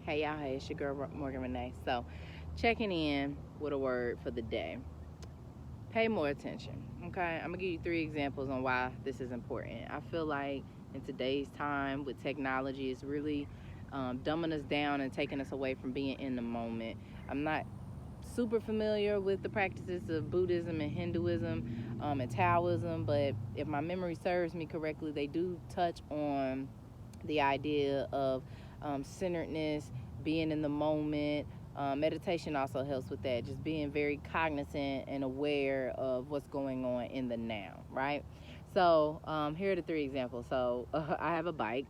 Hey y'all, hey, it's your girl Morgan Renee. So, checking in with a word for the day. Pay more attention, okay? I'm gonna give you 3 examples on why this is important. I feel like in today's time with technology, it's really dumbing us down and taking us away from being in the moment. I'm not super familiar with the practices of Buddhism and Hinduism and Taoism, but if my memory serves me correctly, they do touch on the idea of centeredness, being in the moment. Meditation also helps with that, just being very cognizant and aware of what's going on in the now, right? So, here are the 3 examples. So, I have a bike.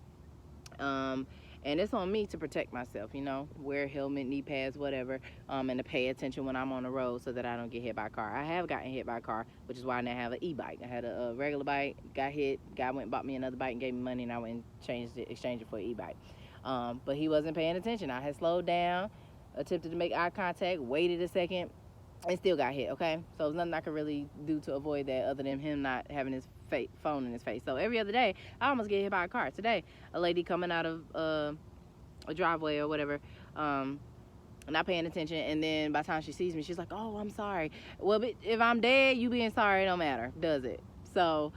Um, and it's on me to protect myself, wear a helmet, knee pads, whatever, and to pay attention when I'm on the road so that I don't get hit by a car. I have gotten hit by a car, which is why I now have an e-bike. I had a regular bike, got hit, guy went and bought me another bike and gave me money, and I went and exchanged it for an e-bike. But he wasn't paying attention. I had slowed down, attempted to make eye contact, waited a second, and still got hit, okay? So there's nothing I could really do to avoid that other than him not having his phone in his face. So every other day, I almost get hit by a car. Today, a lady coming out of a driveway or whatever, not paying attention, and then by the time she sees me, she's like, oh, I'm sorry. Well, but if I'm dead, you being sorry, it don't matter, does it? So,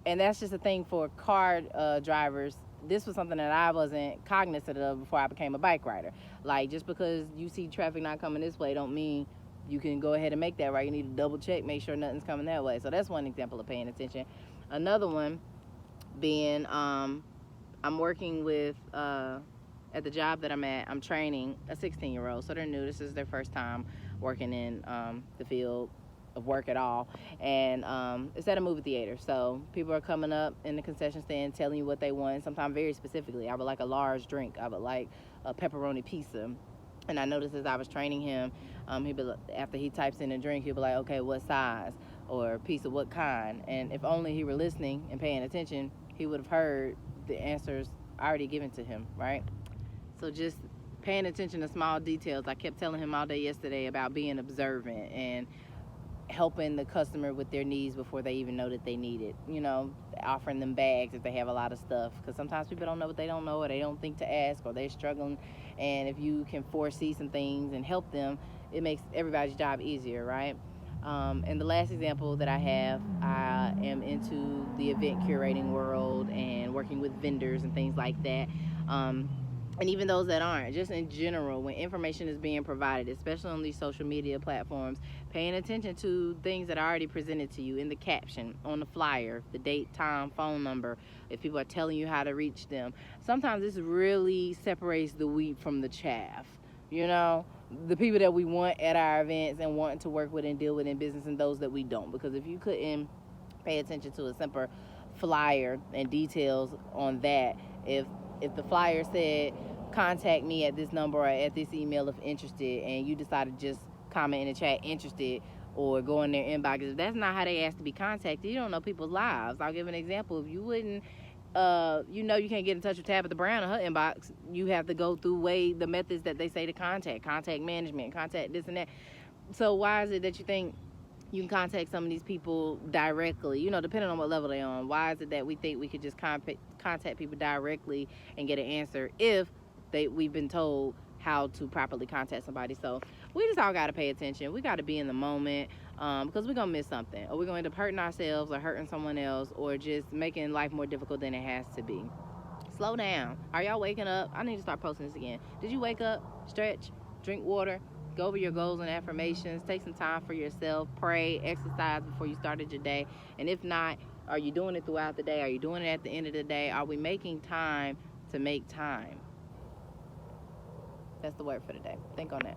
and that's just a thing for car drivers. This was something that I wasn't cognizant of before I became a bike rider. Like, just because you see traffic not coming this way don't mean you can go ahead and make that right. You need to double check, make sure nothing's coming that way. So that's one example of paying attention. Another one being I'm working with at the job that I'm at, I'm training a 16-year-old. So they're new. This is their first time working in the field of work at all. And it's at a movie theater. So people are coming up in the concession stand telling you what they want, sometimes very specifically. I would like a large drink. I would like a pepperoni pizza. And I noticed as I was training him, he'd be, after he types in a drink, he'll be like, okay, what size? Or pizza, what kind? And if only he were listening and paying attention, he would have heard the answers already given to him, right? So just paying attention to small details. I kept telling him all day yesterday about being observant and helping the customer with their needs before they even know that they need it. Offering them bags if they have a lot of stuff, because sometimes people don't know what they don't know, or they don't think to ask, or they're struggling. And if you can foresee some things and help them, it makes everybody's job easier, right? And the last example that I have, I am into the event curating world and working with vendors and things like that. And even those that aren't, just in general, when information is being provided, especially on these social media platforms, paying attention to things that are already presented to you in the caption, on the flyer, the date, time, phone number, if people are telling you how to reach them. Sometimes this really separates the wheat from the chaff. The people that we want at our events and want to work with and deal with in business, and those that we don't. Because if you couldn't pay attention to a simple flyer and details on that, if the flyer said, contact me at this number or at this email if interested, and you decide to just comment in the chat interested or go in their inbox, if that's not how they ask to be contacted, you don't know people's lives. I'll give an example. If you wouldn't you can't get in touch with Tabitha Brown in her inbox, you have to go through the methods that they say to contact management, contact this and that. So why is it that you think you can contact some of these people directly, depending on what level they're on? Why is it that we think we could just contact people directly and get an answer if we've been told how to properly contact somebody? So we just all got to pay attention. We got to be in the moment, because we're going to miss something, or we're going to end up hurting ourselves or hurting someone else, or just making life more difficult than it has to be. Slow down. Are y'all waking up? I need to start posting this again. Did you wake up, stretch, drink water, go over your goals and affirmations, take some time for yourself, pray, exercise before you started your day? And if not, are you doing it throughout the day? Are you doing it at the end of the day? Are we making time to make time? That's the word for today. Think on that.